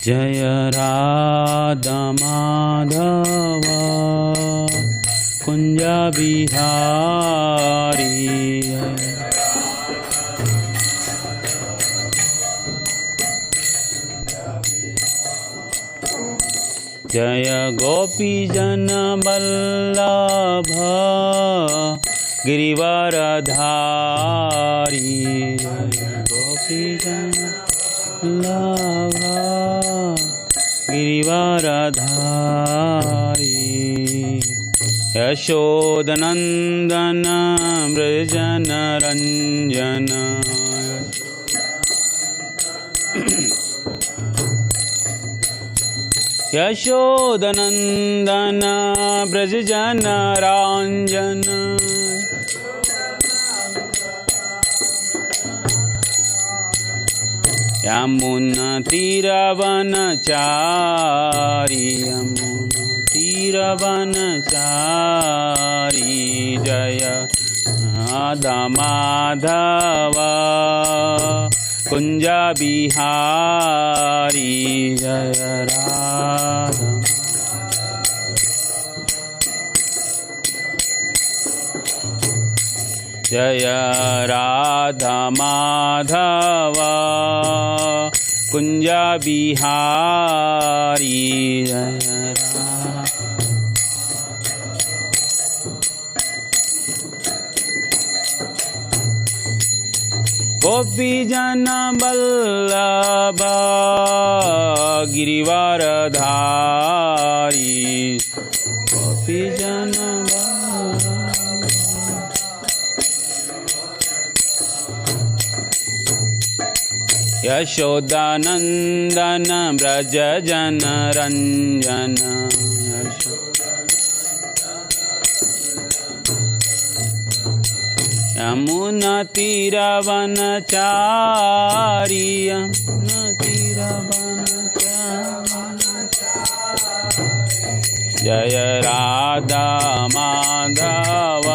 जय राधा माधव कुंज बिहारी जय गोपी जन वल्लभ गिरिवरधारी जय गोपी जन वल्लभ गिरिवरधारी यशोदनंदन व्रजन रंजन यशोदनंदन व्रजन रंजन यमुना तीरवनचारी यमुना तीरवनचारी जय राधा माधव कुंज बिहारी जय राधा जय राधा माधव कुंज बिहारी जय राधा गोपी जन वल्लभ गिरिवरधारी गोपी जन यशोदानंदन व्रज जन रंजन यमुना तीरवनचारी यमुना तीरवनचारी जय राधा माधव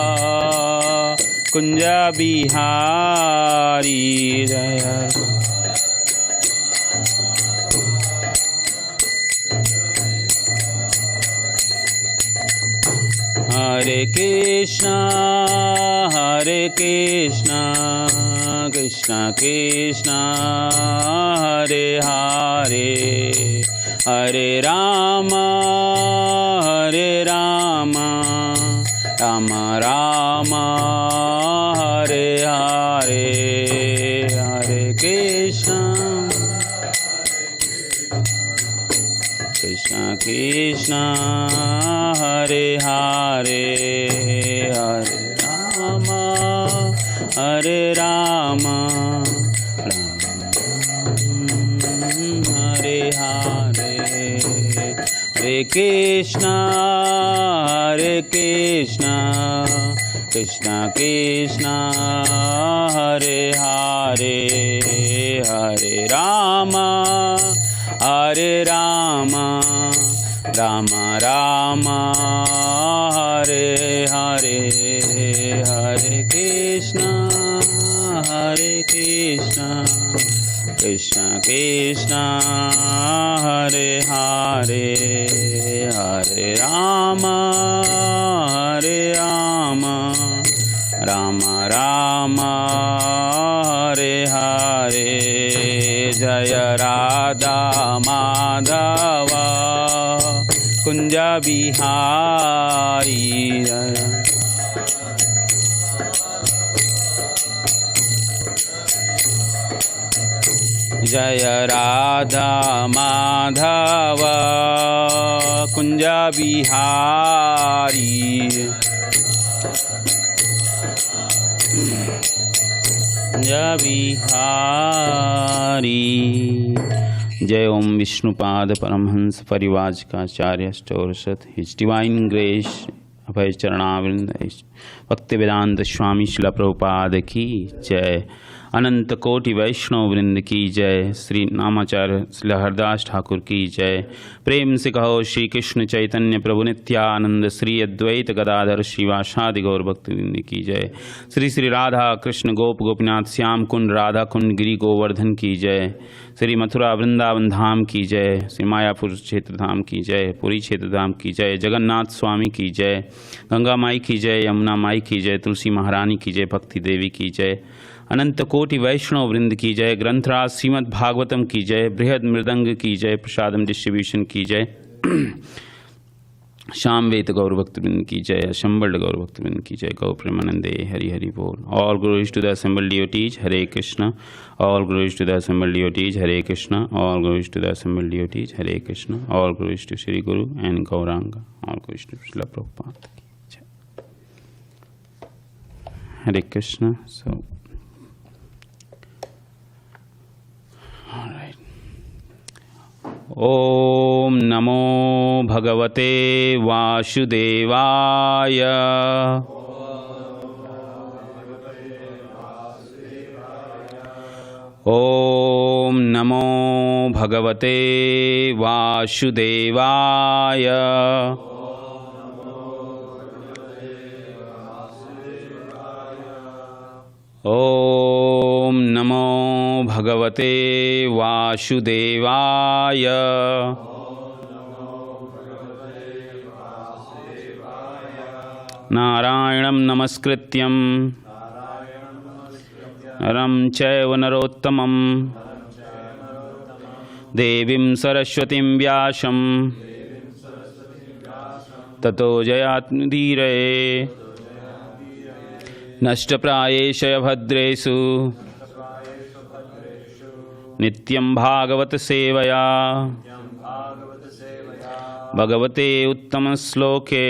कुंज बिहारी जय हरे कृष्णा कृष्णा कृष्णा हरे हरे हरे राम राम राम हरे हरे हरे कृष्णा कृष्णा कृष्णा हरे हरे हरे राम राम हरे हरे हरे कृष्णा कृष्णा कृष्णा हरे हरे हरे राम राम राम हरे हरे हरे कृष्णा कृष्णा कृष्णा हरे हरे हरे राम राम राम हरे हरे जय राधा माधव कुंज बिहारी जय राधा माधव कुंज बिहारी जय बिहारी। जय ओम विष्णुपाद परमहंस परिवाज का आचार्य अष्टोरशत हिज डिवाइन ग्रेस अभय चरणाविंद भक्ति वेदांत स्वामी शिला प्रभुपाद की जय। अनंत कोटि वैष्णव वृंद की जय। श्री नामाचार्य श्री हरदास ठाकुर की जय। प्रेम से कहो श्री कृष्ण चैतन्य प्रभु नित्यानंद श्री अद्वैत गदाधर श्रीवासादि गौर भक्त वृंद की जय। श्री श्री राधा कृष्ण गोप गोपीनाथ श्याम कुंड राधा कुंड गिरि गोवर्धन की जय। श्री मथुरा वृंदावन धाम की जय। श्री मायापुर क्षेत्र धाम की जय। पुरी क्षेत्र धाम की जय। जगन्नाथ स्वामी की जय। गंगा माई की जय। यमुना माई की जय। तुलसी महारानी की जय। भक्ति देवी की जय। अनंत कोटि वैष्णव वृंद की जय। ग्रंथराज श्रीमद् भागवतम की जय। बृहद मृदंग की जय। प्रसादम डिस्ट्रीब्यूशन की जय। श्याम वेद गौर भक्त वृंद की जय। शंबल गौर भक्त वृंद की जय। गौ प्रेमानंदे हरि हरि बोल। All glories to the assembled devotees, Hare Krishna. All glories to the assembled devotees, Hare Krishna. All glories to the assembled devotees, Hare Krishna. All glories to Shri Guru and Gauranga. All glories to Srila Prabhupada की जय। हरे कृष्णा। सो ओम नमो भगवते वासुदेवाय। ओम नमो भगवते वासुदेवाय। ओम नमो भगवते वासुदेवाय। नारायणं नमस्कृत्यं नरं चैव नरोत्तमं देवीं सरस्वतीं व्यासं ततो जयात्मुदीरये। नष्टप्रायेषु भद्रेषु नित्यं भागवत सेवया भगवते उत्तमश्लोके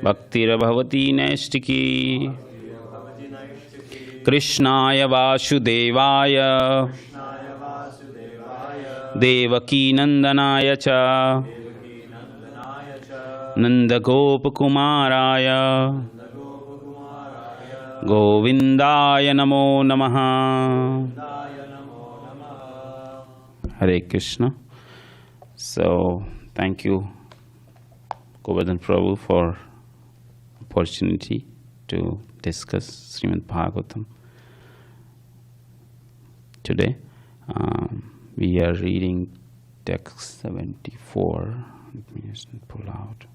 भक्तिर्भवति नैष्टिकी। कृष्णाय वासुदेवाय देवकीनन्दनाय च नन्दगोपकुमाराय गोविंदाय नमो नमः। Hare Krishna. So thank you Govardhan Prabhu for opportunity to discuss Srimad Bhagavatam. Today we are reading text 74. Let me just pull out.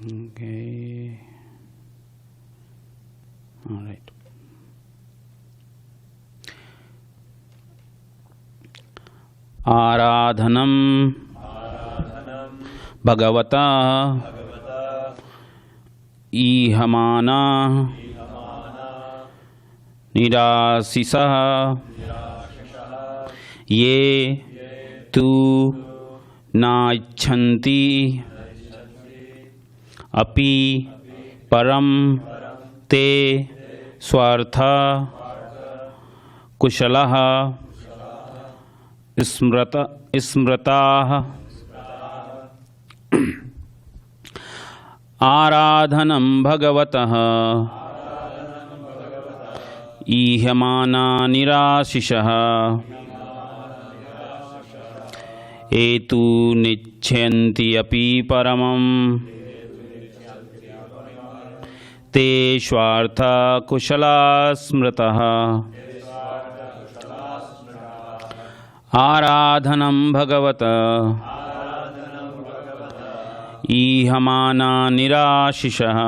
Okay. All right. आराधनम भगवता ईहमाना निराशिषः ये तु नाइच्छन्ति अपि परम ते स्वार्था कुशलः स्मृताः। आराधनं भगवतः ईहमाना निराशिषः एतु निच्छन्ति अपि परमं ते स्वार्था कुशला स्मृतः। आराधनं भगवतः ईहमाना निराशिषः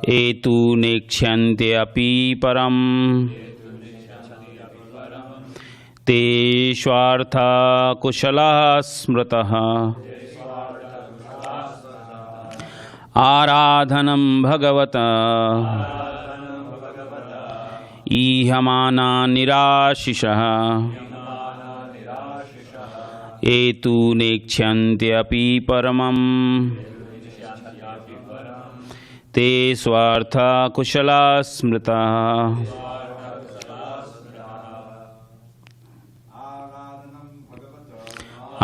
एतु नेक्ष्यन्ते अपि परं ते स्वार्था कुशलः स्मृतः। आराधनं भगवतः ईहमाना निराशिषः एतु नेक्ष्यन्ते अपि परमं ते स्वार्था कुशला स्मृतः।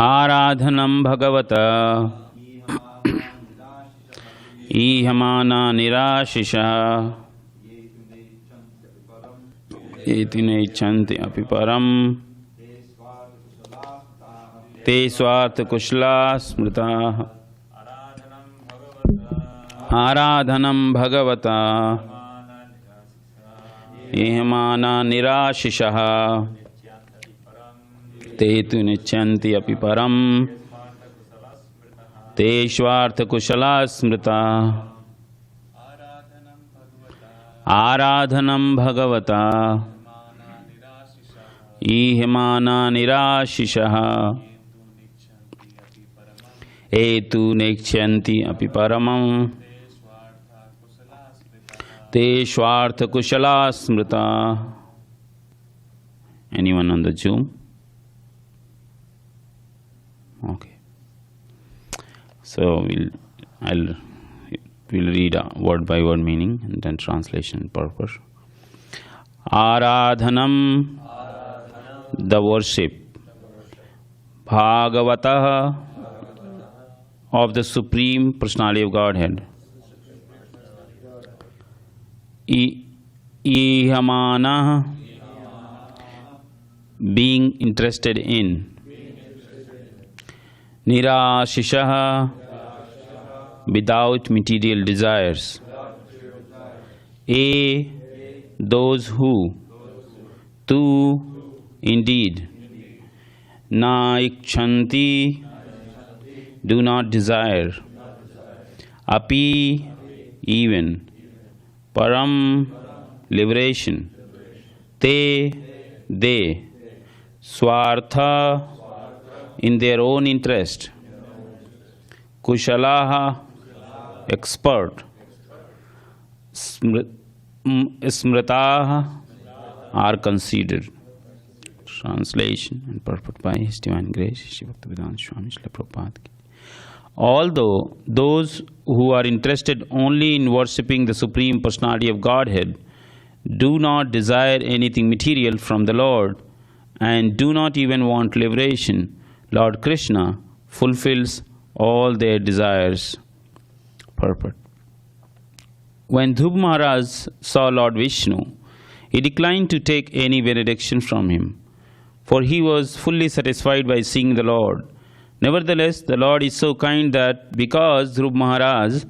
आराधनं भगवतः ईहमाना निराशिषः एति नेच्छन्ति अपि परम् ते स्वार्थकुशलाः स्मृताः आराधनं भगवता ईहमाना निराशिषः ते तु नेच्छन्ति अपि परम् ते स्वार्थकुशलाः स्मृताः आराधनं भगवता ईहमाना निराशिषः एतु नेच्छन्ति अपि परमं ते स्वार्थकुशलाः स्मृताः. Anyone on the Zoom? Okay. So we'll read word by word meaning and then translation purpose. Aradhanam, the worship. Bhagavatah, of the Supreme Personality of Godhead. Ihamana, being interested in. Nirashishaha, without material desires. Those who. Tu, indeed. Na ikshanti, do not desire. Api, even. Param, liberation. Te, they. Swartha, in their own interest. Kushalaha, expert. Smritaha, are considered. Translation and purport by His Divine Grace, Shri Bhaktivedanta Swami Srila Prabhupada. Although those who are interested only in worshipping the Supreme Personality of Godhead do not desire anything material from the Lord and do not even want liberation, Lord Krishna fulfills all their desires. Purport. When Dhruva Mahārāja saw Lord Viṣṇu, he declined to take any benediction from him, for he was fully satisfied by seeing the Lord. Nevertheless, the Lord is so kind that because Dhruva Mahārāja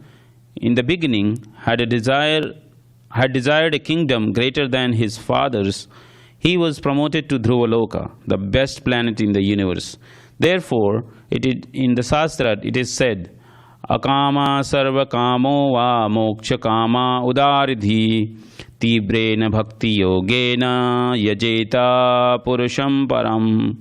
in the beginning had desired a kingdom greater than his father's, he was promoted to Dhruvaloka, the best planet in the universe. Therefore, in the Shastra it is said, Akama sarva kamo va moksha kama udaridhi tibrena bhakti yogena yajeta purusham param.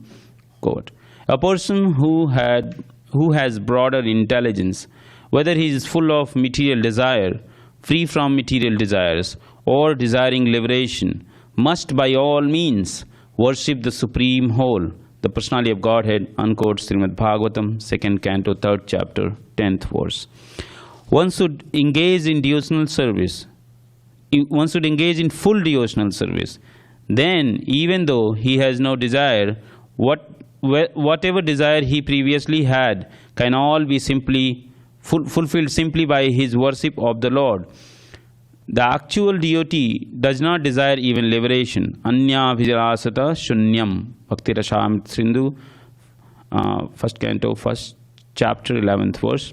Quote. A person who has broader intelligence, whether he is full of material desire, free from material desires, or desiring liberation, must by all means worship the Supreme Whole, the Personality of Godhead, unquote, Srimad Bhagavatam, 2nd Canto, 3rd Chapter, 10th verse. One should engage in devotional service. One should engage in full devotional service. Then, even though he has no desire, whatever desire he previously had can all be fulfilled simply by his worship of the Lord. The actual devotee does not desire even liberation. Anya vijarasata shunyam. Bhakti Rasamrita Sindhu, 1st Canto, 1st Chapter, 11th verse.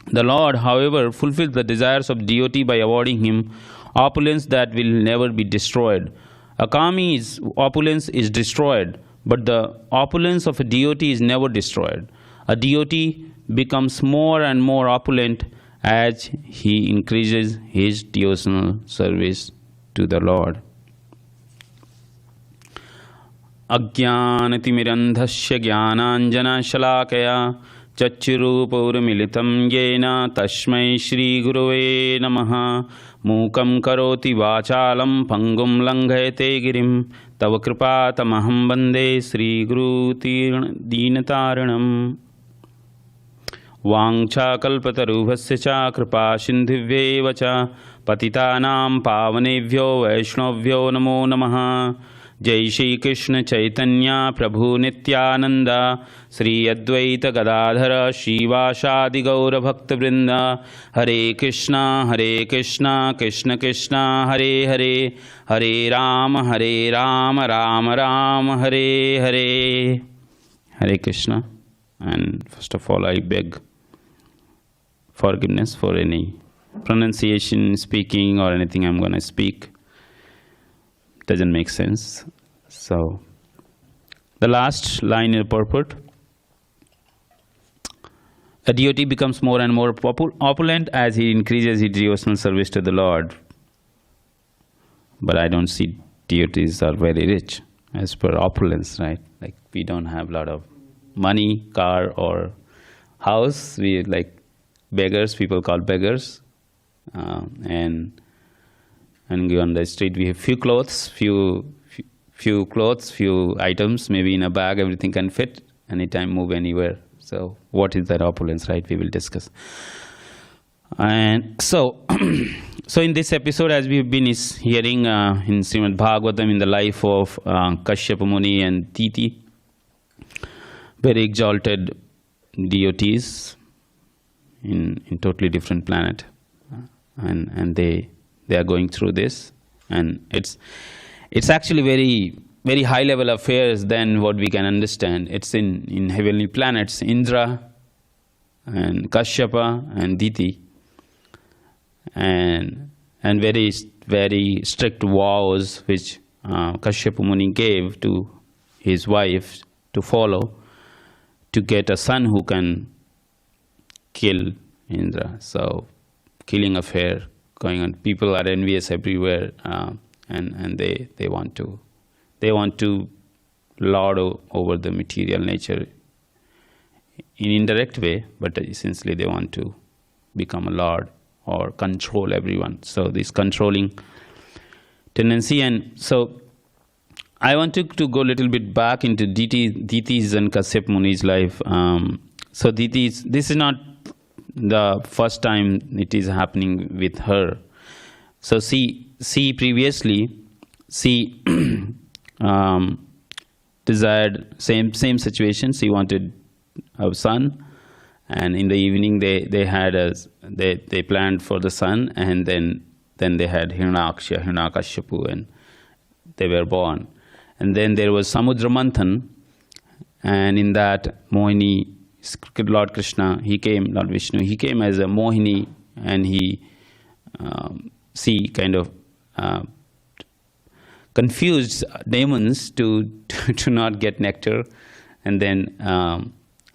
The Lord, however, fulfills the desires of devotee by awarding him opulence that will never be destroyed. A karmī's opulence is destroyed, but the opulence of a devotee is never destroyed. A devotee becomes more and more opulent as he increases his devotional service to the Lord. Ajñānatimirandhasya jnānāñjana shalakaya Chacchurupurmilitam yena tasmai Shri Gurave namaha Mukam karoti vachalam pangum langhayate girim Tava kripatamaham bande Shri Guru dīnataranam Vāṅcā kalpatarubhasya ca kripa sindhuvyeva ca Patitānām pāvanebhyo vaishnavyo namo namaha Jai Shri Krishna Chaitanya Prabhu Nityananda Sri Advaita Gadadhara Shivashadi Gaura Bhakta Vrinda Hare Krishna Krishna Krishna Hare Hare Hare Rama Rama Rama Hare Hare. Hare Krishna. And first of all, I beg forgiveness for any pronunciation, speaking, or anything I'm going to speak. Doesn't make sense. So, the last line in the purport. A devotee becomes more and more opulent as he increases his devotional service to the Lord. But I don't see devotees are very rich as per opulence, right? Like we don't have a lot of money, car, or house. We like beggars, people call beggars. And on the street we have few clothes, few items, maybe in a bag, everything can fit, anytime, move anywhere. So what is that opulence, right? We will discuss. And so, so in this episode, as we've been hearing in Srimad Bhagavatam, in the life of Kashyapa Muni and Titi, very exalted devotees in totally different planet, and they are going through this, and it's actually very high level affairs than what we can understand. It's in heavenly planets, Indra and Kashyapa and Diti, and very strict vows which Kashyapa Muni gave to his wife to follow to get a son who can kill Indra. So killing affair going on. People are envious everywhere, and they want to lord over the material nature in indirect way, but essentially they want to become a lord or control everyone. So this controlling tendency. And so I want to go a little bit back into Diti's and Kashyapa Muni's life. So this is not the first time it is happening with her. So she previously desired same situation. She wanted a son, and in the evening they planned for the son, and then they had Hiranyakashipu, and they were born. And then there was Samudra Manthan, and in that Mohini, Lord Krishna, Lord Viṣṇu, he came as a Mohini, and she kind of confused demons to not get nectar, and then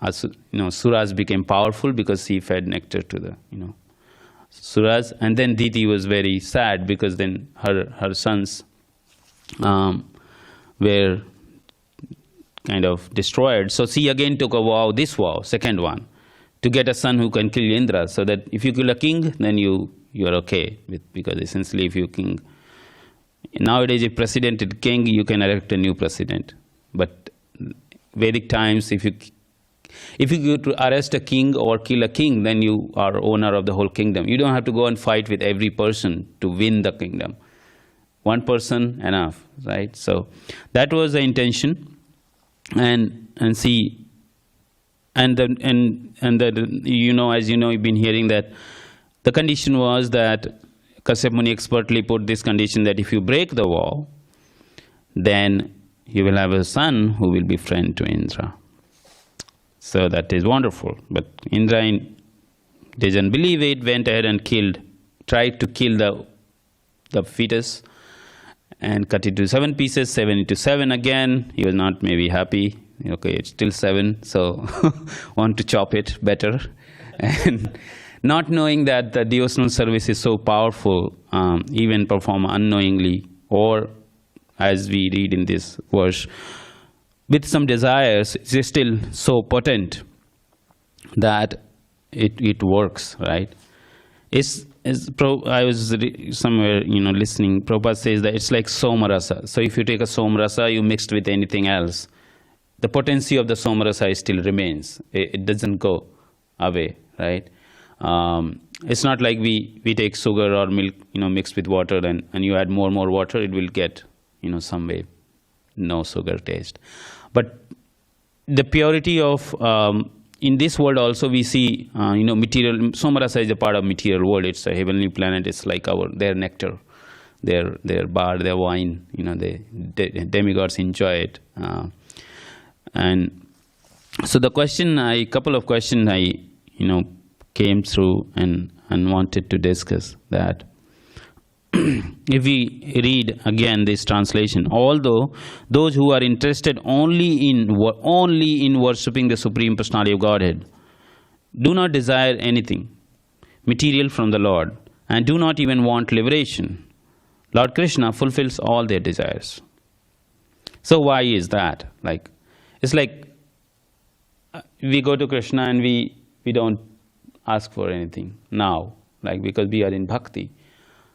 Suras became powerful because he fed nectar to the Suras. And then Diti was very sad because then her sons were kind of destroyed. So she again took a vow, second one, to get a son who can kill Indra, so that if you kill a king, then you are okay because essentially if you king, nowadays if president is king, you can elect a new president. But Vedic times, if you go to arrest a king or kill a king, then you are owner of the whole kingdom. You don't have to go and fight with every person to win the kingdom. One person enough, right? So that was the intention, and see, and as you've been hearing that the condition was that Kashyapa Muni expertly put this condition that if you break the vow, then you will have a son who will be friend to Indra. So that is wonderful. But Indra doesn't believe it, went ahead and tried to kill the fetus and cut it to 7 pieces, 7 into 7 again. He was not maybe happy. Okay, it's still 7, so want to chop it better. And not knowing that the devotional service is so powerful, even perform unknowingly, or as we read in this verse, with some desires, it's still so potent that it works, right? I was somewhere, listening. Prabhupada says that it's like somarasa. So if you take a somarasa, you mixed with anything else, the potency of the somarasa still remains. It doesn't go away, right? It's not like we take sugar or milk, mixed with water, and you add more water, it will get, some way no sugar taste. But the purity of in this world also we see material. Somarasa is a part of material world. It's a heavenly planet. It's like their nectar, their bar, their wine. The demigods enjoy it. And so the couple of questions I came through and wanted to discuss that. If we read again this translation, although those who are interested only in worshipping the Supreme Personality of Godhead do not desire anything material from the Lord and do not even want liberation, Lord Krishna fulfills all their desires. So why is that? It's like we go to Krishna and we don't ask for anything now, because we are in bhakti.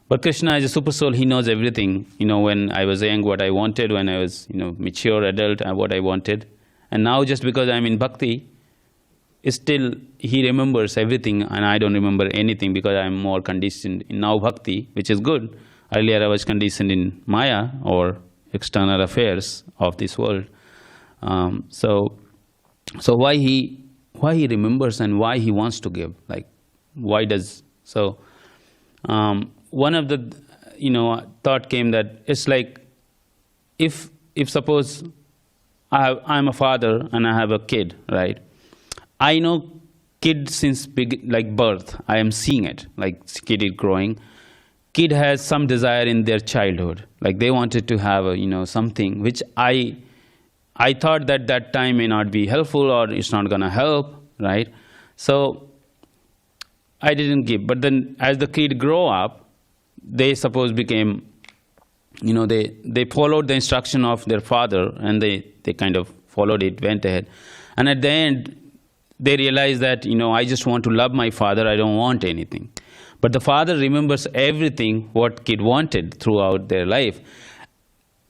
But Krishna is a super soul. He knows everything. When I was young, what I wanted. When I was, mature adult, what I wanted. And now, just because I'm in bhakti, still he remembers everything, and I don't remember anything because I'm more conditioned in now bhakti, which is good. Earlier, I was conditioned in Maya or external affairs of this world. So why he remembers and why he wants to give? Why does so? One of the thought came that it's like if suppose I'm a father and I have a kid, right? I know kid since birth. I am seeing it, kid is growing. Kid has some desire in their childhood, they wanted to have something which I thought that time may not be helpful or it's not gonna help, right? So I didn't give. But then as the kid grow up, they suppose became, they followed the instruction of their father and they kind of followed it, went ahead. And at the end, they realized that, I just want to love my father, I don't want anything. But the father remembers everything what kid wanted throughout their life.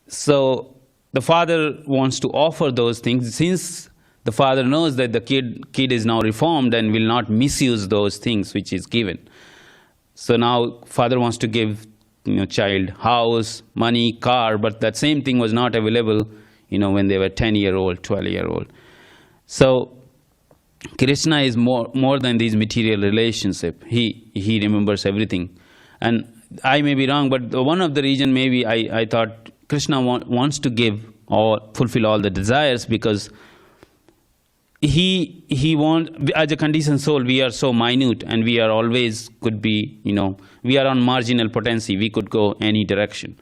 So the father wants to offer those things since the father knows that the kid is now reformed and will not misuse those things which is given. So now father wants to give child house, money, car, but that same thing was not available when they were 10-year-old, 12-year-old. So Krishna is more than these material relationship. He remembers everything. And I may be wrong, but one of the reason maybe I thought Krishna wants to give or fulfill all the desires because he wants, as a conditioned soul, we are so minute and we are always could be, we are on marginal potency. We could go any direction.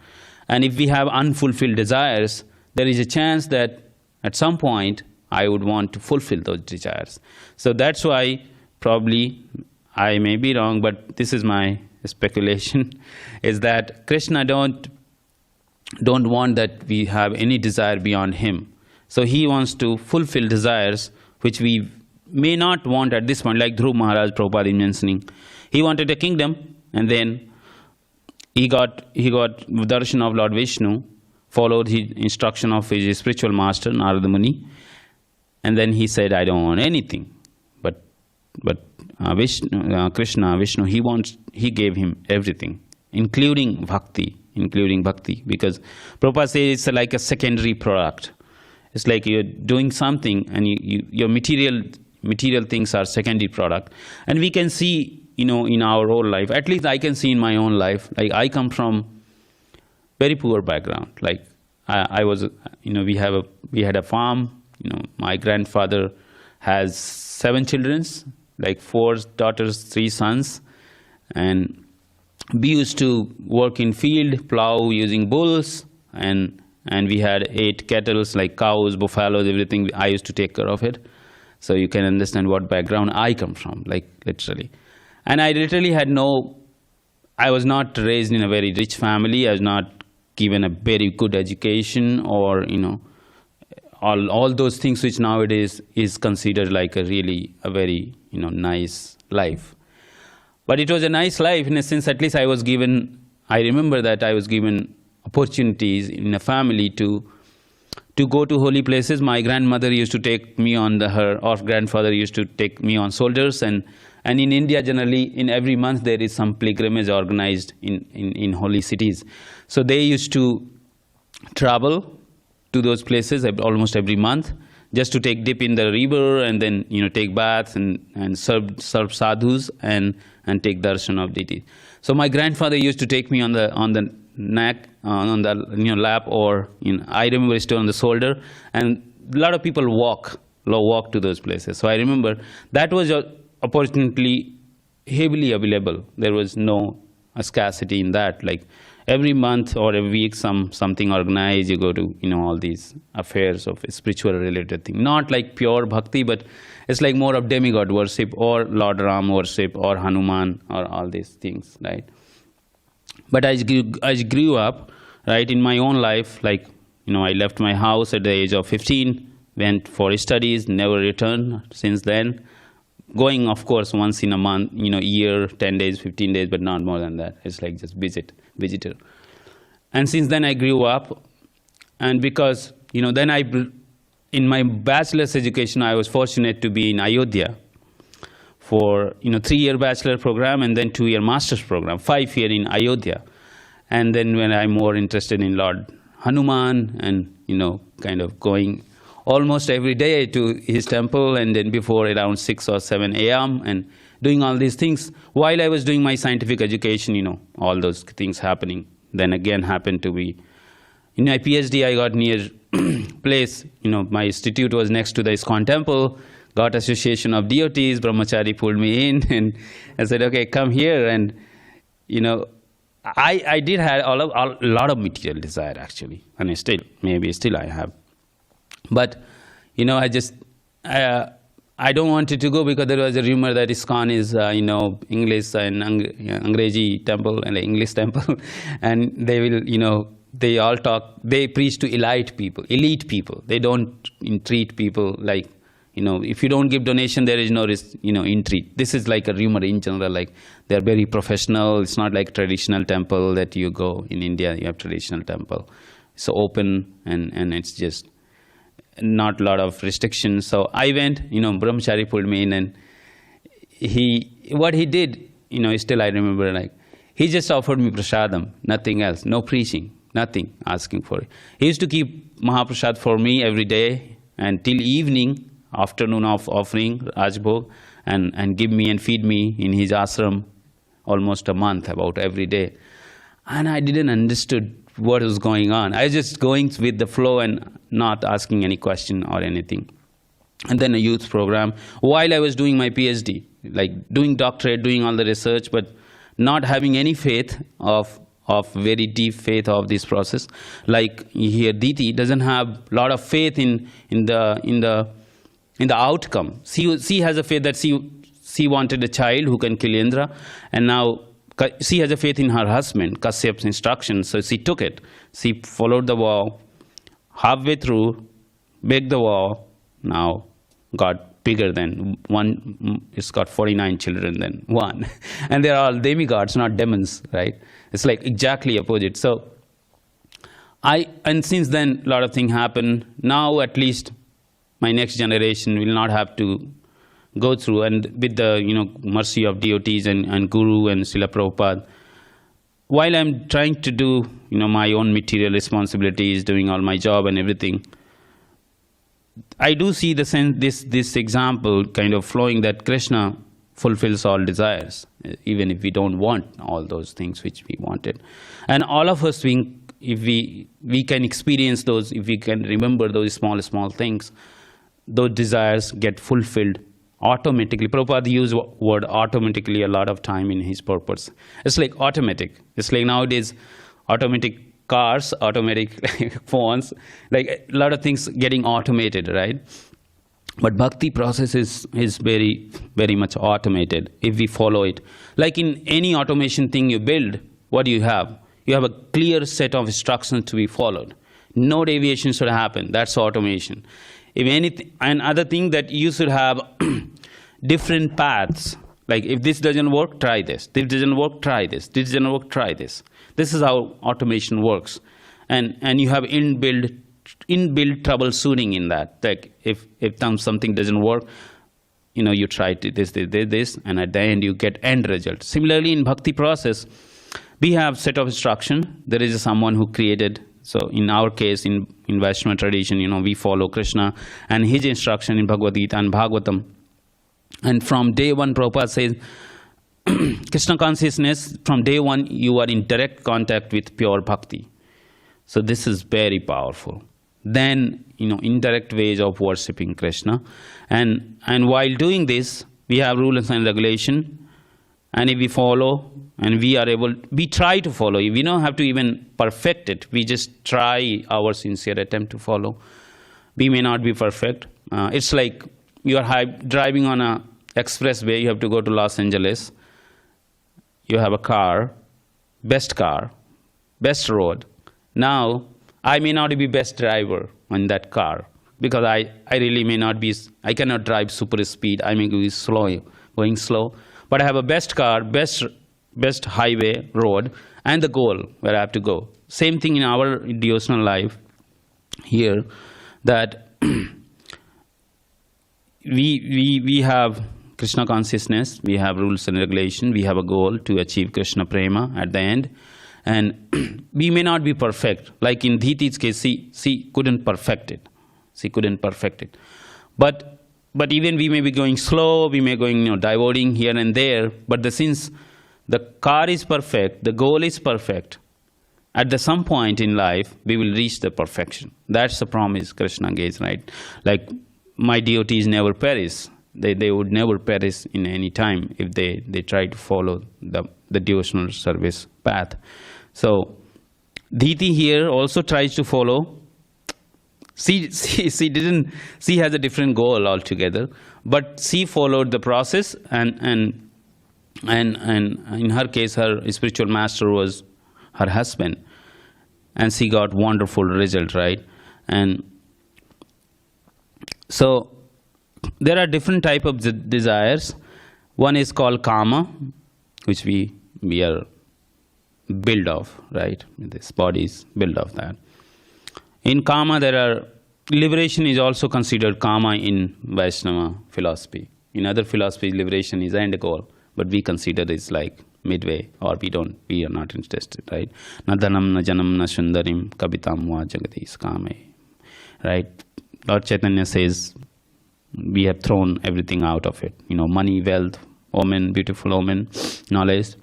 And if we have unfulfilled desires, there is a chance that at some point I would want to fulfill those desires. So that's why probably, I may be wrong, but this is my speculation, is that Krishna don't want that we have any desire beyond him. So he wants to fulfill desires which we may not want at this point, like Dhruva Mahārāja Prabhupada is mentioning. He wanted a kingdom, and then he got darshan of Lord Viṣṇu, followed his instruction of his spiritual master, Narada Muni, and then he said, I don't want anything. But Krishna, Viṣṇu, he gave him everything, including bhakti, because Prabhupada says it's like a secondary product. It's like you're doing something and your material things are secondary product. And we can see, in our whole life, at least I can see in my own life, I come from very poor background. I was, we had a farm, my grandfather has 7 children, 4 daughters, 3 sons. And we used to work in field, plow using bulls, and we had 8 cattle, cows, buffaloes, everything. I used to take care of it. So you can understand what background I come from, literally. And I literally I was not raised in a very rich family. I was not given a very good education or, all those things which nowadays is considered like a very, nice life. But it was a nice life in a sense. At least I remember that I was given opportunities in a family to go to holy places. My grandmother used to take me on or grandfather used to take me on shoulders. And in India, generally, in every month, there is some pilgrimage organized in holy cities. So they used to travel to those places almost every month, just to take dip in the river and then take baths and serve sadhus and take darshan of deity. So my grandfather used to take me on the neck, on the lap, or I remember still on the shoulder, and a lot of people walk to those places. So I remember that was opportunity heavily available. There was no scarcity in that. Like every month or every week, something organized. You go to all these affairs of spiritual related thing. Not like pure bhakti, but it's like more of demigod worship or Lord Ram worship or Hanuman or all these things, right? But I grew up, right, in my own life. Like I left my house at the age of 15, went for studies, never returned since then. Going, of course, once in a month, year, 10 days, 15 days, but not more than that. It's like just visitor. And since then I grew up, and because, then in my bachelor's education, I was fortunate to be in Ayodhya for, 3-year bachelor program and then 2-year master's program, 5-year in Ayodhya. And then when I'm more interested in Lord Hanuman and, kind of going almost every day to his temple, and then before around 6 or 7 a.m. and doing all these things while I was doing my scientific education, all those things happening. Then again happened to be, in my PhD I got near place, my institute was next to the ISKCON temple, got association of devotees, brahmachari pulled me in and I said, okay, come here. And, I did have a lot of material desire actually, and still I have. But, I just, I don't want it to go because there was a rumor that ISKCON is, English and Angreji temple and English temple. And they will, they all talk, they preach to elite people. They don't entreat people like, if you don't give donation, there is no risk, entreat. This is like a rumor in general, like they're very professional. It's not like traditional temple that you go in India, you have traditional temple. It's open and it's just not a lot of restrictions. So I went, brahmachari pulled me in, and what he did, still I remember, like, he just offered me prasadam, nothing else, no preaching, nothing asking for it. He used to keep Mahaprasad for me every day and till evening, afternoon of offering, Rajbhog, and give me and feed me in his ashram almost a month, about every day. And I didn't understood what was going on. I was just going with the flow and not asking any question or anything. And then a youth program, while I was doing my PhD, like doing doctorate, doing all the research, but not having any faith of very deep faith of this process. Like here, Diti doesn't have a lot of faith in the outcome. She has a faith that she wanted a child who can kill Indra, and now she has a faith in her husband, Kashyap's instructions, so she took it. She followed the vow, halfway through, break the vow, now got bigger than one. It's got 49 children than one. And they're all demigods, not demons, right? It's like exactly opposite. So and since then, a lot of things happen. Now at least my next generation will not have to go through, and with the mercy of devotees and Guru and Srila Prabhupada, while I'm trying to do my own material responsibilities, doing all my job and everything, I do see this example kind of flowing that Krishna fulfills all desires, even if we don't want all those things which we wanted. And all of us, if we can experience those, if we can remember those small things, those desires get fulfilled automatically. Prabhupada used word automatically a lot of time in his purpose. It's like automatic. It's like nowadays automatic cars, automatic phones, like a lot of things getting automated, right? But bhakti process is very, very much automated if we follow it. Like in any automation thing you build, what do you have? You have a clear set of instructions to be followed. No deviation should happen. That's automation. If anything, another thing that you should have different paths. Like if this doesn't work, try this. This doesn't work, try this. This doesn't work, try this. This is how automation works. And you have inbuilt troubleshooting in that. Like if something doesn't work, you try this, and at the end you get end result. Similarly, in bhakti process, we have set of instruction. There is someone who created So in our case, in Vaishnava tradition, we follow Krishna and his instruction in Bhagavad Gita and Bhagavatam. And from day one, Prabhupada says, Krishna consciousness, from day one, you are in direct contact with pure bhakti. So this is very powerful. Then, indirect ways of worshipping Krishna. And while doing this, we have rules and regulation. And if we follow, and we try to follow. We don't have to even perfect it. We just try our sincere attempt to follow. We may not be perfect. It's like you are driving on an expressway. You have to go to Los Angeles. You have a car, best road. Now, I may not be best driver on that car because I really may not be, I cannot drive super speed. I may be going slow. But I have a best car, best highway, road, and the goal where I have to go. Same thing in our devotional life here, that we have Krishna consciousness, we have rules and regulation, we have a goal to achieve Krishna prema at the end. And we may not be perfect. Like in Dhiti's case, she couldn't perfect it. But even we may be going slow, we may be going, diverting here and there. But since the car is perfect, the goal is perfect, at some point in life, we will reach the perfection. That's the promise Krishna gave, right? Like, my devotees never perish. They would never perish in any time if they try to follow the devotional service path. So, Dhiti here also tries to follow. She has a different goal altogether, but she followed the process, and in her case, her spiritual master was her husband, and she got wonderful result, right? And so there are different type of desires. One is called karma, which we are built of, right? This body is built of that. In karma, liberation is also considered karma in Vaishnava philosophy. In other philosophies, liberation is end goal, but we consider it's like midway, or we are not interested, right? Na dhanam, na janam, na sundarim, kabitam va jagatis kame. Right? Lord Chaitanya says, we have thrown everything out of it. Money, wealth, woman, beautiful woman, knowledge,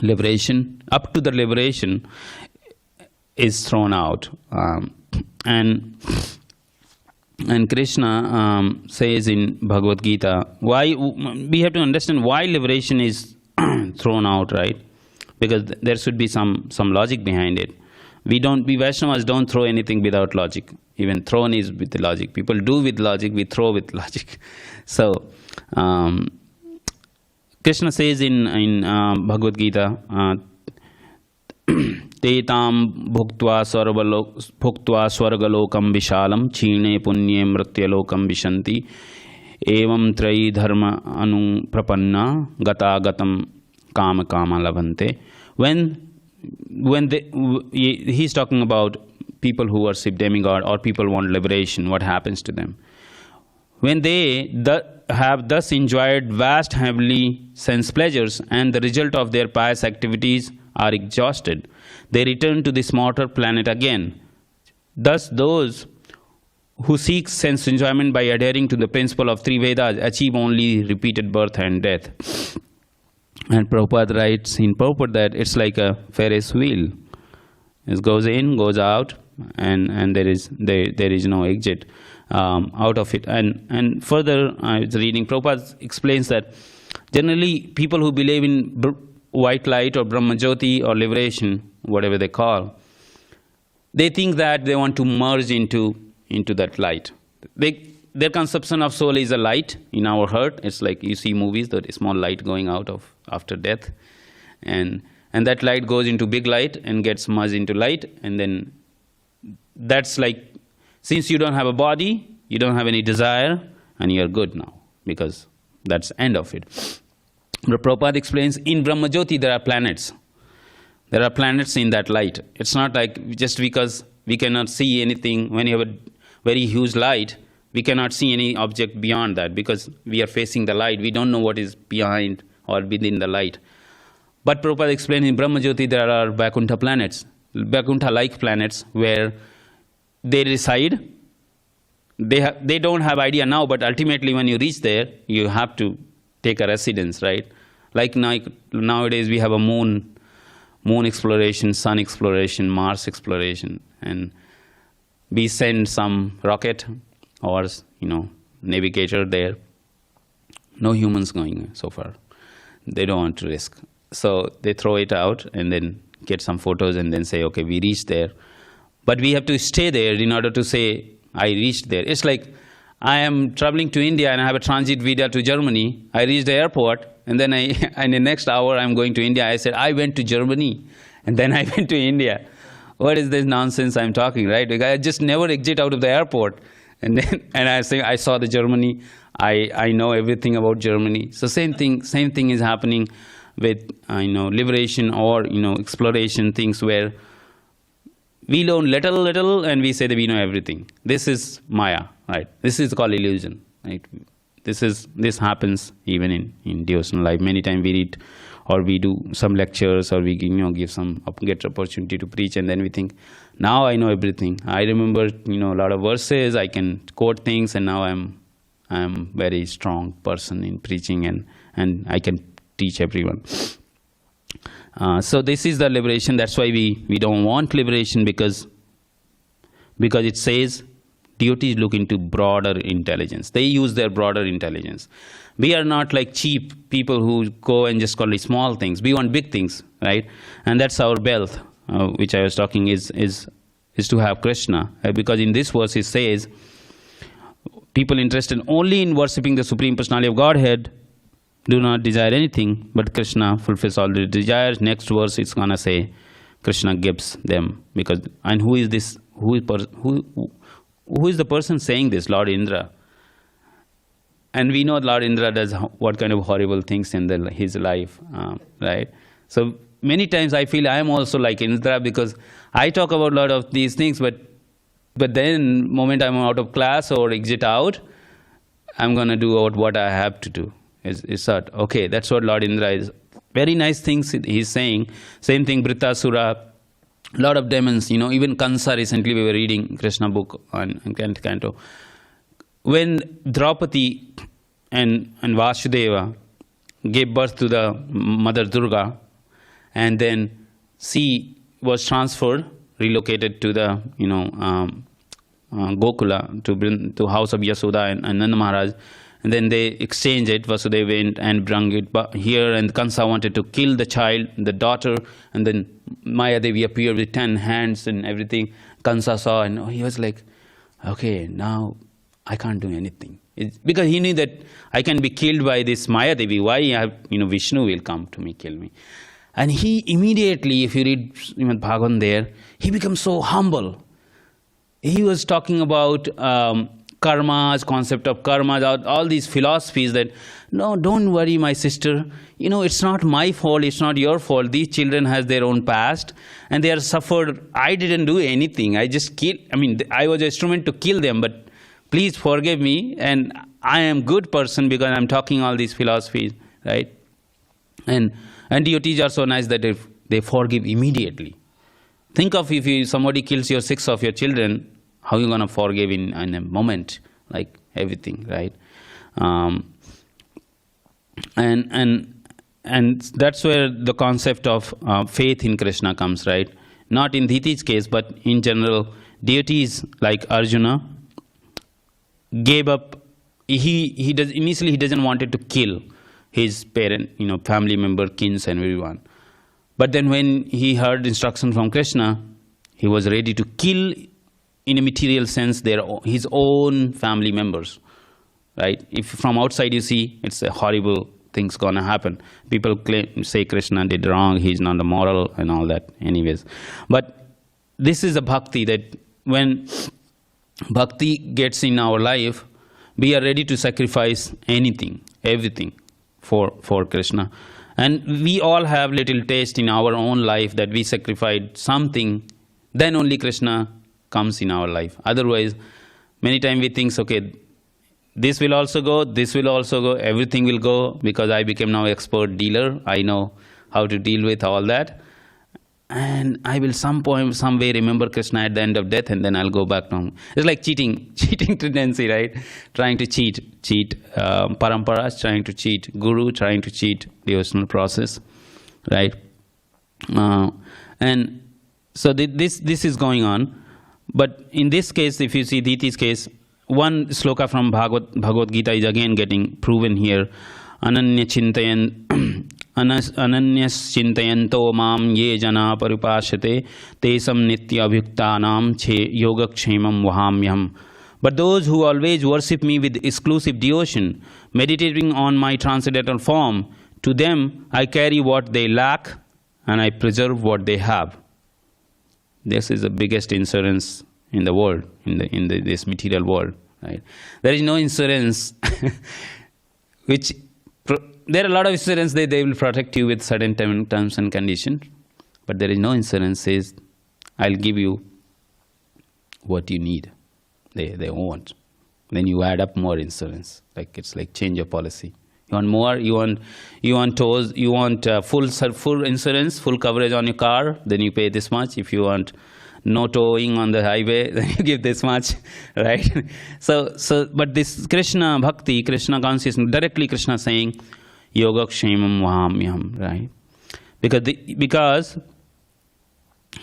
liberation. Up to the liberation is thrown out. And Krishna says in Bhagavad Gita, why we have to understand why liberation is thrown out, right? Because there should be some logic behind it. We Vaishnavas don't throw anything without logic. Even thrown is with logic. People do with logic, we throw with logic. So, Krishna says in Bhagavad Gita, Tetam bhuktva swargalokam vishalam chine punye mrityalokam vishanti evam trayi dharma anu prapanna gata gatam kama labhante. He's talking about people who worship demigod or people want liberation, what happens to them? When they have thus enjoyed vast heavenly sense pleasures and the result of their pious activities are exhausted, they return to this mortal planet again. Thus, those who seek sense enjoyment by adhering to the principle of three Vedas achieve only repeated birth and death. And Prabhupada writes in Prabhupada that it's like a Ferris wheel. It goes in, goes out, and there is no exit out of it. And further, I was reading, Prabhupada explains that generally people who believe in white light or Brahmajyoti or liberation, whatever they call, they think that they want to merge into that light. Their conception of soul is a light in our heart. It's like you see movies, that small light going out of after death, and that light goes into big light and gets merged into light, and then that's like, since you don't have a body, you don't have any desire, and you're good now, because that's the end of it. But Prabhupada explains, in Brahmajyoti there are planets. There are planets in that light. It's not like just because we cannot see anything, when you have a very huge light, we cannot see any object beyond that because we are facing the light. We don't know what is behind or within the light. But Prabhupada explains in Brahmajyoti there are Vaikuntha planets. Vaikuntha-like planets where they reside. They don't have idea now, but ultimately when you reach there, you have to take a residence, right? Like nowadays we have a moon exploration, sun exploration, Mars exploration, and we send some rocket or navigator there. No humans going so far. They don't want to risk. So they throw it out and then get some photos and then say, okay, we reached there. But we have to stay there in order to say, I reached there. It's like I am traveling to India and I have a transit visa to Germany. I reached the airport and then in the next hour I'm going to India. I said, I went to Germany and then I went to India. What is this nonsense I'm talking, right? Like I just never exit out of the airport. And then I say, I saw the Germany. I know everything about Germany. So same thing is happening with liberation or exploration things where we learn little and we say that we know everything. This is Maya, right? This is called illusion, right? This happens even in devotional life. Many times we read or we do some lectures or we get opportunity to preach, and then we think, now I know everything. I remember a lot of verses. I can quote things, and now I'm very strong person in preaching, and I can teach everyone. So this is the liberation. That's why we don't want liberation, because it says devotees look into broader intelligence. They use their broader intelligence. We are not like cheap people who go and just call it small things. We want big things, right? And that's our wealth, which I was talking is to have Krishna. Because in this verse it says, people interested only in worshipping the Supreme Personality of Godhead do not desire anything, but Krishna fulfills all their desires. Next verse it's gonna say Krishna gives them. And who is this? Who is the person saying this? Lord Indra. And we know Lord Indra does what kind of horrible things in his life, right? So many times I feel I am also like Indra, because I talk about a lot of these things, but then moment I'm out of class or exit out, I'm gonna do what I have to do. Is that okay? That's what Lord Indra is. Very nice things he's saying. Same thing, Brittasura, a lot of demons. Even Kansa. Recently we were reading Krishna book on Canto. When Draupadi and Vasudeva gave birth to the Mother Durga, and then she was transferred, relocated to the Gokula to house of Yasoda and Nanda Maharaj. And then they exchanged it. Vasudeva went and brought it here, and Kansa wanted to kill the child, the daughter, and then Maya Devi appeared with 10 hands and everything. Kansa saw, and he was like, okay, now I can't do anything. Because he knew that I can be killed by this Maya Devi. Why Viṣṇu will come to me, kill me. And he immediately, if you read Srimad Bhagavatam there, he becomes so humble. He was talking about karmas, concept of karmas, all these philosophies that, no, don't worry, my sister. It's not my fault. It's not your fault. These children has their own past and they are suffered. I didn't do anything. I just I was an instrument to kill them, but please forgive me. And I am good person because I'm talking all these philosophies, right? And devotees are so nice that if they forgive immediately. Think of if somebody kills 6 of your children, how you going to forgive in a moment, like everything, right? And that's where the concept of faith in Krishna comes, right? Not in Diti's case, but in general, deities like Arjuna gave up. He doesn't wanted to kill his parent, family member, kins, and everyone. But then when he heard instruction from Krishna, he was ready to kill, in a material sense, his own family members, right? If from outside you see, it's a horrible thing's gonna happen. People say Krishna did wrong, he's not the moral and all that anyways. But this is a bhakti, that when bhakti gets in our life, we are ready to sacrifice anything, everything for Krishna. And we all have little taste in our own life that we sacrificed something, then only Krishna comes in our life. Otherwise, many times we think, okay, this will also go, everything will go, because I became now expert dealer. I know how to deal with all that. and I will some way remember Krishna at the end of death, and then I'll go back to home. It's like cheating tendency, right? Trying to cheat paramparas, trying to cheat guru, trying to cheat devotional process, right? And so this is going on. But in this case, if you see Diti's case, one sloka from Bhagavad Gita is again getting proven here. Ananyas-chintayanto mam ye jana paripashate tesam nitya abhyuktanam che yogakshemam vahamyam. But those who always worship me with exclusive devotion, meditating on my transcendental form, to them I carry what they lack and I preserve what they have. This is the biggest insurance in the world, in this material world, right? There is no insurance which there are a lot of insurance they will protect you with certain terms and conditions, but there is no insurance says I'll give you what you need. They won't. Then you add up more insurance. Like it's like change of policy. You want more? You want tows? You want full insurance, full coverage on your car? Then you pay this much. If you want no towing on the highway, then you give this much, right? So but this Krishna Bhakti, Krishna consciousness, directly Krishna saying, Yogakshemam vahamyam, right? Because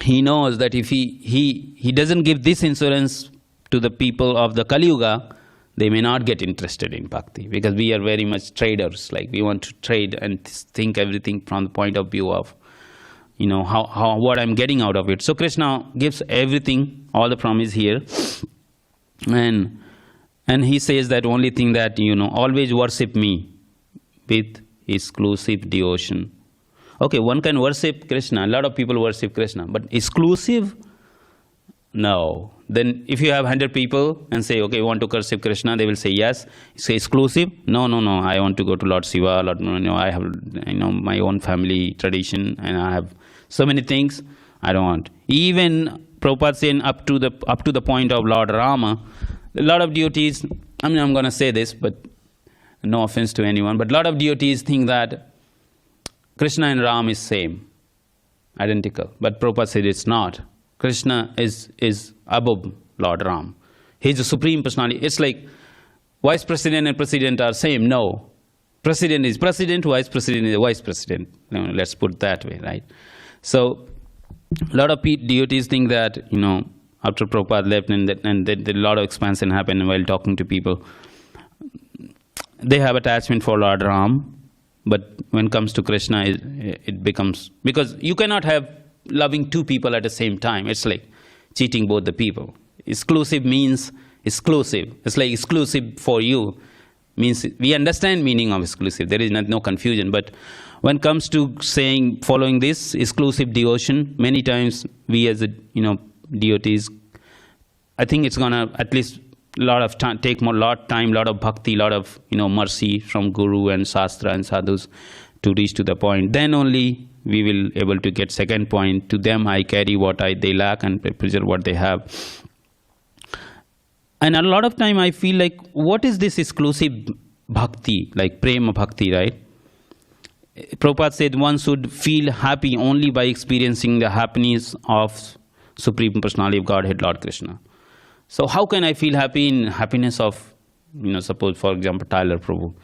he knows that if he doesn't give this insurance to the people of the Kali Yuga, they may not get interested in bhakti, because we are very much traders. Like we want to trade and think everything from the point of view of, how what I'm getting out of it. So Krishna gives everything, all the promise here, and he says that only thing that always worship me with exclusive devotion. Okay, one can worship Krishna. A lot of people worship Krishna, but exclusive? No. Then if you have 100 people and say, okay, you want to worship Krishna, they will say yes. Say exclusive? No, I want to go to Lord Shiva. I have my own family tradition and I have so many things. I don't want. Even Prabhupada saying up to the point of Lord Rama, a lot of devotees, I'm going to say this, but no offense to anyone, but a lot of devotees think that Krishna and Ram is same, identical. But Prabhupada said it's not. Krishna is above Lord Ram. He is the Supreme Personality. It's like Vice President and President are same. No. President is President, Vice President is Vice President. Let's put it that way, right? So, a lot of devotees think that, after Prabhupada left and a lot of expansion happened while talking to people, they have attachment for Lord Ram, but when it comes to Krishna, it becomes, because you cannot have loving two people at the same time. It's like cheating both the people. Exclusive means exclusive. It's like exclusive for you means, we understand meaning of exclusive. There is no confusion. But when it comes to saying, following this exclusive devotion, many times we as devotees, I think it's gonna at least lot of time, take more lot of bhakti, lot of mercy from Guru and Shastra and sadhus to reach to the point. Then only we will able to get second point. To them I carry what they lack and preserve what they have. And a lot of time I feel like, what is this exclusive bhakti, like prema bhakti, right? Prabhupada said one should feel happy only by experiencing the happiness of Supreme Personality of Godhead, Lord Krishna. So how can I feel happy in happiness of, suppose for example Tyler Prabhu?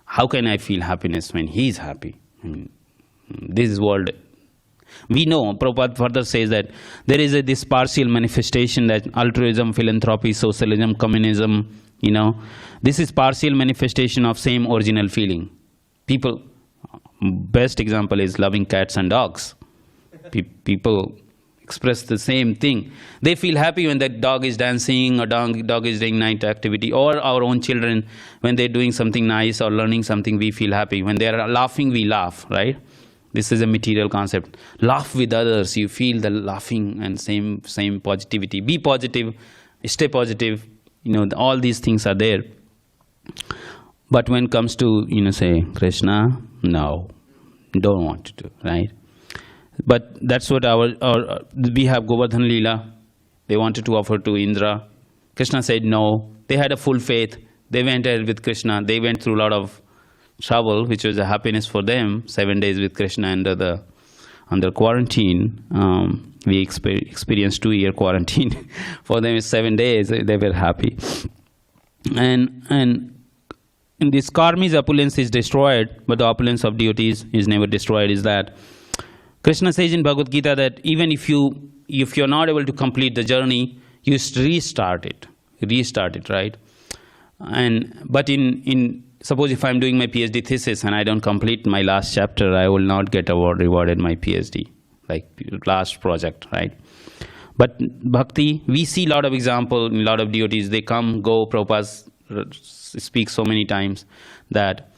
How can I feel happiness when he is happy? This world, we know, Prabhupada further says that there is this partial manifestation, that altruism, philanthropy, socialism, communism, this is partial manifestation of same original feeling. People, best example is loving cats and dogs. People express the same thing. They feel happy when that dog is dancing or dog is doing night activity, or our own children, when they're doing something nice or learning something, we feel happy. When they are laughing, we laugh, right? This is a material concept. Laugh with others, you feel the laughing and same positivity. Be positive, stay positive, all these things are there. But when it comes to, say, Krishna, no, don't want to do, right? But that's what we have Govardhan Leela. They wanted to offer to Indra. Krishna said no. They had a full faith. They went ahead with Krishna. They went through a lot of trouble, which was a happiness for them. 7 days with Krishna under the under quarantine. We experienced 2-year quarantine. For them, it's 7 days. They were happy. And in this karmī's opulence is destroyed, but the opulence of devotees is never destroyed. Is that Krishna says in Bhagavad Gita that even if you're not able to complete the journey, you restart it, right? But in suppose if I'm doing my PhD thesis and I don't complete my last chapter, I will not get rewarded my PhD, like last project, right? But Bhakti, we see a lot of example in a lot of devotees. They come, go. Prabhupada speaks so many times that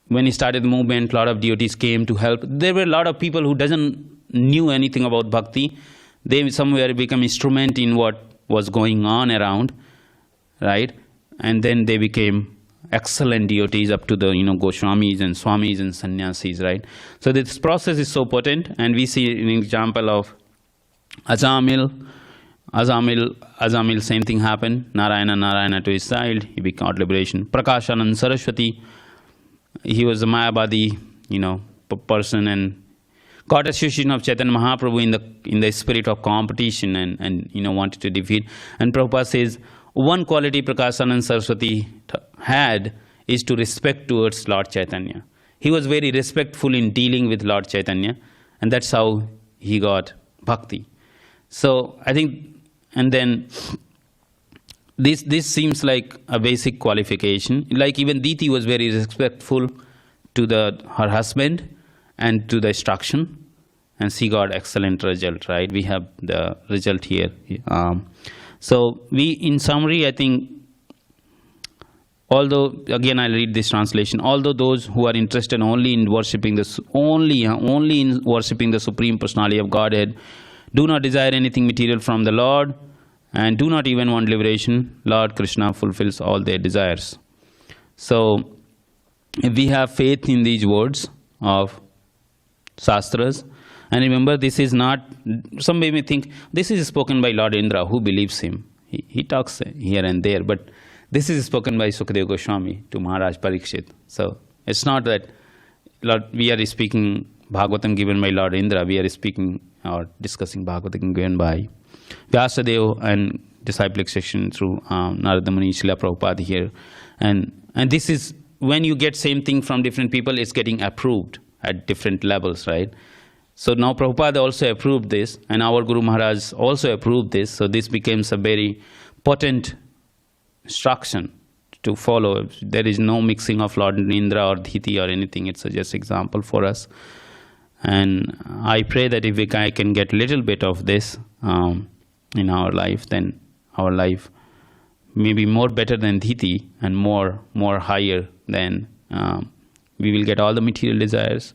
when he started the movement, a lot of devotees came to help. There were a lot of people who knew anything about Bhakti. They somewhere become instrument in what was going on around, right? And then they became excellent devotees up to the Goswamis and Swamis and Sannyasis, right? So this process is so potent, and we see an example of Ajamil, same thing happened. Narayana to his side, he got liberation. Prakashanand Saraswati, he was a Mayavadi, person, and got association of Chaitanya Mahaprabhu in the spirit of competition and wanted to defeat. And Prabhupada says one quality Prakashanand Saraswati had is to respect towards Lord Chaitanya. He was very respectful in dealing with Lord Chaitanya, and that's how he got bhakti. So I think, and then this seems like a basic qualification. Like even Diti was very respectful to her husband and to the instruction, and she got excellent result, right? We have the result here. So in summary, I think, although, again I'll read this translation, although those who are interested only in worshipping only in worshipping the Supreme Personality of Godhead do not desire anything material from the Lord and do not even want liberation, Lord Krishna fulfills all their desires. So if we have faith in these words of Shastras, and remember, this is not, some may think, this is spoken by Lord Indra, who believes him? He talks here and there, but this is spoken by Sukadeva Goswami to Maharaj Parikshit. So it's not that we are speaking Bhagavatam given by Lord Indra, we are speaking or discussing Bhagavatam given by Vyasadeva and disciplic section through Narada Muni, Srila Prabhupada here. And this is, when you get same thing from different people, it's getting approved at different levels, right? So now Prabhupada also approved this, and our Guru Maharaj also approved this. So this becomes a very potent instruction to follow. There is no mixing of Lord Indra or Dhiti or anything. It's just example for us. And I pray that if I can get a little bit of this in our life, then our life may be more better than Dhiti and more higher than we will get all the material desires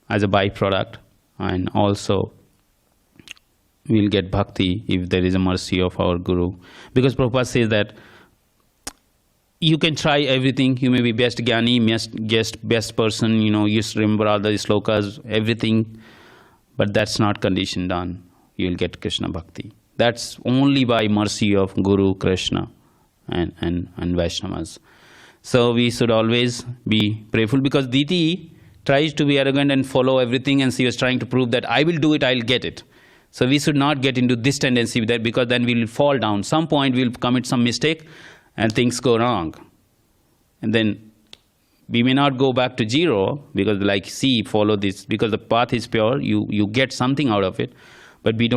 as a byproduct, and also we'll get bhakti if there is a mercy of our Guru. Because Prabhupada says that you can try everything, you may be best jnani, best person, you remember all the slokas, everything, but that's not condition done. You'll get Krishna bhakti. That's only by mercy of Guru, Krishna and Vaishnavas. So we should always be prayerful, because Diti tries to be arrogant and follow everything, and she was trying to prove that I will do it, I'll get it. So we should not get into this tendency there, because then we will fall down. Some point we will commit some mistake and things go wrong. And then we may not go back to zero, because follow this, because the path is pure, you get something out of it. But we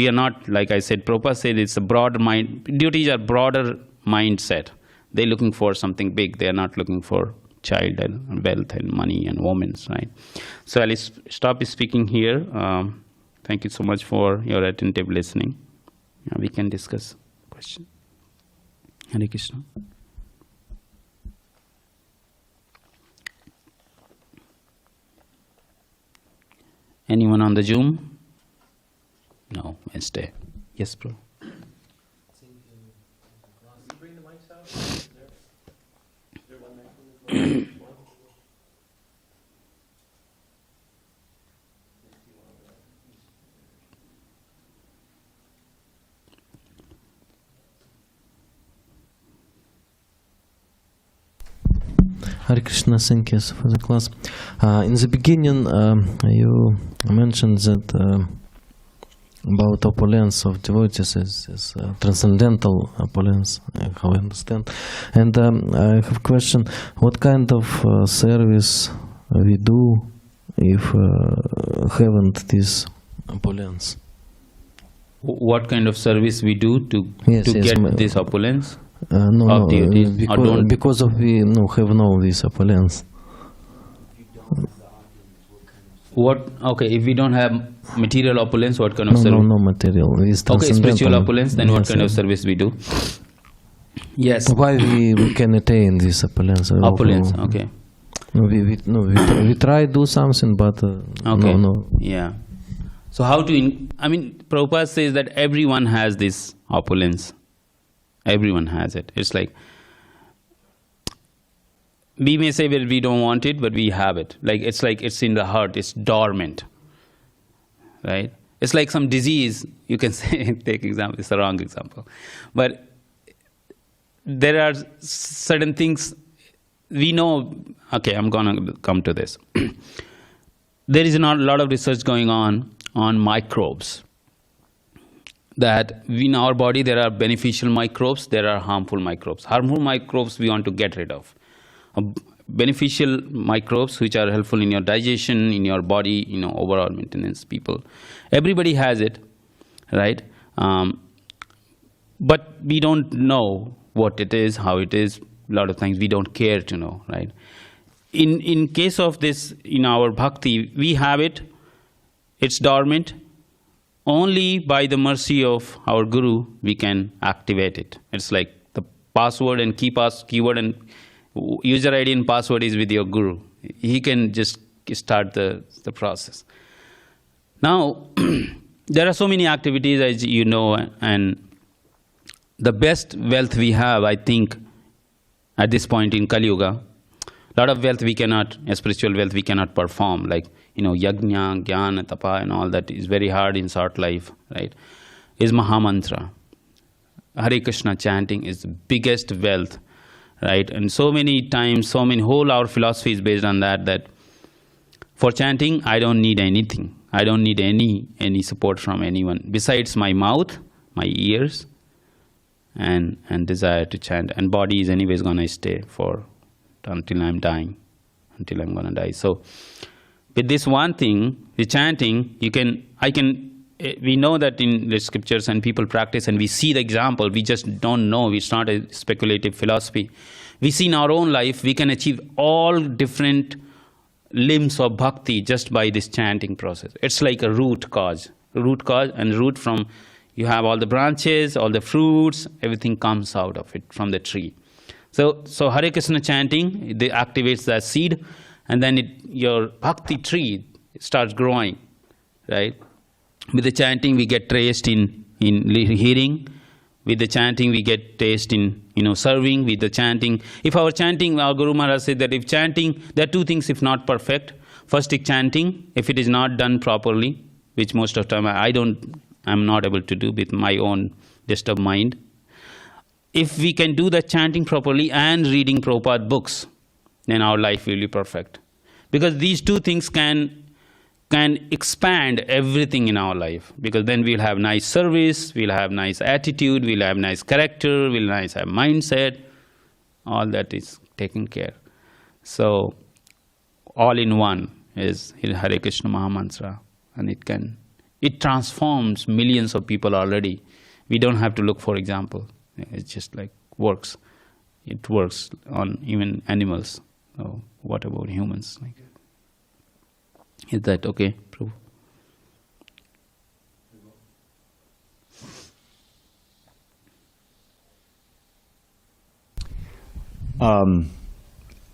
are not, like I said, Prabhupada said it's a broader mind, duties are broader mindset. They're looking for something big, they are not looking for child and wealth and money and women, right? So I'll stop speaking here. Thank you so much for your attentive listening. We can discuss question. Hare Krishna. Anyone on the Zoom? No, Wednesday. Yes, bro. Bring the mics out. Is there one mic? Hare Krishna, thank you for the class. In the beginning, you mentioned that about opulence of devotees is transcendental opulence, how I understand. And I have a question: what kind of service we do if haven't this opulence? What kind of service we do to get this opulence? No, because of we have no this opulence. What? Okay, if we don't have material opulence, what kind of service? No material. Okay, spiritual opulence, then what kind of service we do? Yes. Why we can attain this opulence? Opulence, okay. We try to do something, but okay. No. Yeah. So how to, Prabhupada says that everyone has this opulence. Everyone has it. It's like, we may say that we don't want it, but we have it. It's like it's in the heart, it's dormant, right? It's like some disease, you can say, take example, it's the wrong example. But there are certain things we know, okay, I'm gonna come to this. There is not a lot of research going on microbes. That in our body there are beneficial microbes, there are harmful microbes. Harmful microbes we want to get rid of. Beneficial microbes which are helpful in your digestion, in your body, overall maintenance, people. Everybody has it, right? But we don't know what it is, how it is. A lot of things we don't care to know, right? In case of this, in our bhakti, we have it. It's dormant. Only by the mercy of our guru we can activate it. It's like the password and keyword and user ID and password is with your guru. He can just start the process. Now, there are so many activities, as you know, and the best wealth we have, I think, at this point in Kali Yuga, a lot of wealth we cannot, spiritual wealth we cannot perform, like, yajna, jnana, tapa, and all that is very hard in short life, right? Is Mahamantra. Hare Krishna chanting is the biggest wealth, right? And so many times, whole our philosophy is based on that for chanting, I don't need anything. I don't need any support from anyone besides my mouth, my ears, and desire to chant. And body is anyways going to stay until I'm dying, until I'm going to die. So with this one thing, the chanting, we know that in the scriptures and people practice and we see the example, we just don't know, it's not a speculative philosophy. We see in our own life, we can achieve all different limbs of bhakti just by this chanting process. It's like a root cause and root from, you have all the branches, all the fruits, everything comes out of it from the tree. So Hare Krishna chanting, it activates that seed, and then your bhakti tree starts growing, right? With the chanting, we get taste in hearing. With the chanting, we get taste in serving. With the chanting, if our chanting, our Guru Maharaj said that if chanting, there are two things if not perfect. First is chanting, if it is not done properly, which most of the time I'm not able to do with my own disturbed mind. If we can do the chanting properly and reading Prabhupada books, then our life will be perfect. Because these two things can expand everything in our life. Because then we'll have nice service, we'll have nice attitude, we'll have nice character, we'll have mindset. All that is taken care. So, all in one is Hare Krishna Mahamantra. And it transforms millions of people already. We don't have to look for example. It's just like works. It works on even animals. So what about humans? Is that okay, Prabhu?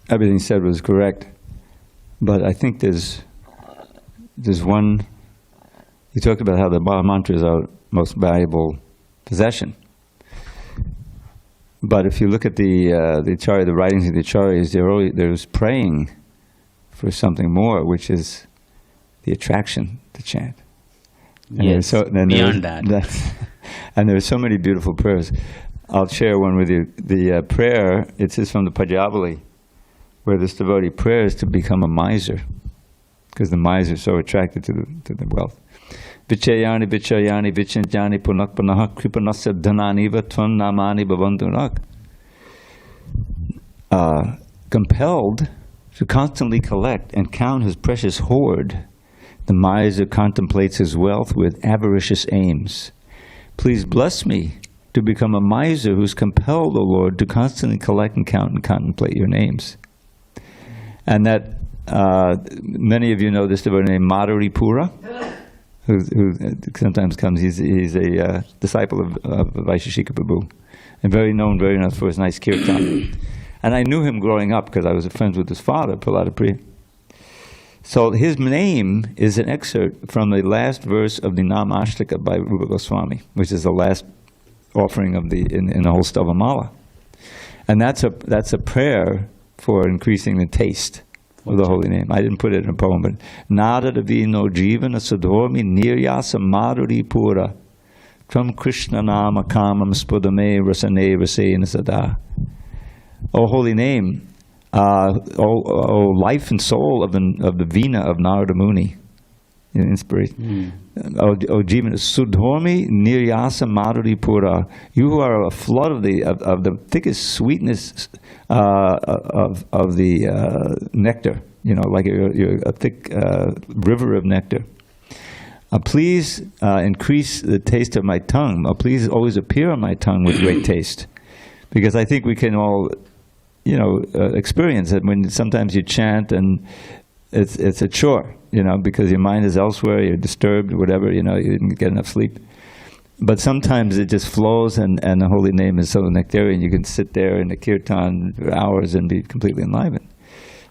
Everything said was correct, but I think there's one. You talked about how the Mahamantra is our most valuable possession. But if you look at the Acharya, the writings of the Acharyas, there's praying for something more, which is the attraction to chant. And yes, beyond that. And there are so many beautiful prayers. I'll share one with you. The prayer, it says from the Pajavali, where this devotee prays to become a miser, because the miser is so attracted to the wealth. Vichayani vichayani vichinjani punak panaha kripanasya dhanani vatvam namani bhavantunak. Compelled to constantly collect and count his precious hoard, the miser contemplates his wealth with avaricious aims. Please bless me to become a miser who's compelled, O Lord, to constantly collect and count and contemplate your names. And that, many of you know this devotee named Madhuripura, who sometimes comes. He's a disciple of Vaisheshika Prabhu, and very known for his nice kirtan. And I knew him growing up because I was friends with his father, Prahlada Priya. So his name is an excerpt from the last verse of the Nam Ashtaka by Rupa Goswami, which is the last offering of in the whole Stavamala. And that's a prayer for increasing the taste of the holy name. I didn't put it in a poem, but Nada Davino Jivana Sadhormi Niryasa Madhuri Pura Tram Krishna Nama Kamam Spudame Rasane Rasena Sada. O holy name, O life and soul of the Vina of Narada Muni, inspiration. O Jivana Sudhormi Niryasa Madhuri Pura. You who are a flood of the thickest sweetness of the nectar, like you're a thick river of nectar. Please increase the taste of my tongue. Please always appear on my tongue with great taste, because I think we can all, experience it when sometimes you chant and it's a chore, because your mind is elsewhere, you're disturbed, whatever, you didn't get enough sleep. But sometimes it just flows, and the holy name is so nectarian, you can sit there in the kirtan for hours and be completely enlivened.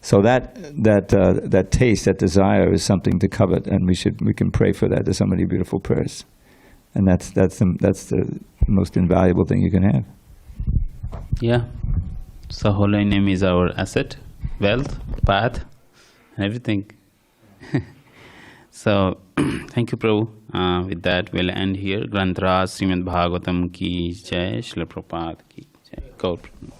So that taste, that desire is something to covet, and we can pray for that. There's so many beautiful prayers. And that's the most invaluable thing you can have. Yeah. So holy name is our asset, wealth, path, everything. So, thank you, Prabhu. With that, we'll end here. Granth Raj Srimad Bhagavatam ki jai, Srila Prabhupada ki jai. Gaur Prabhu.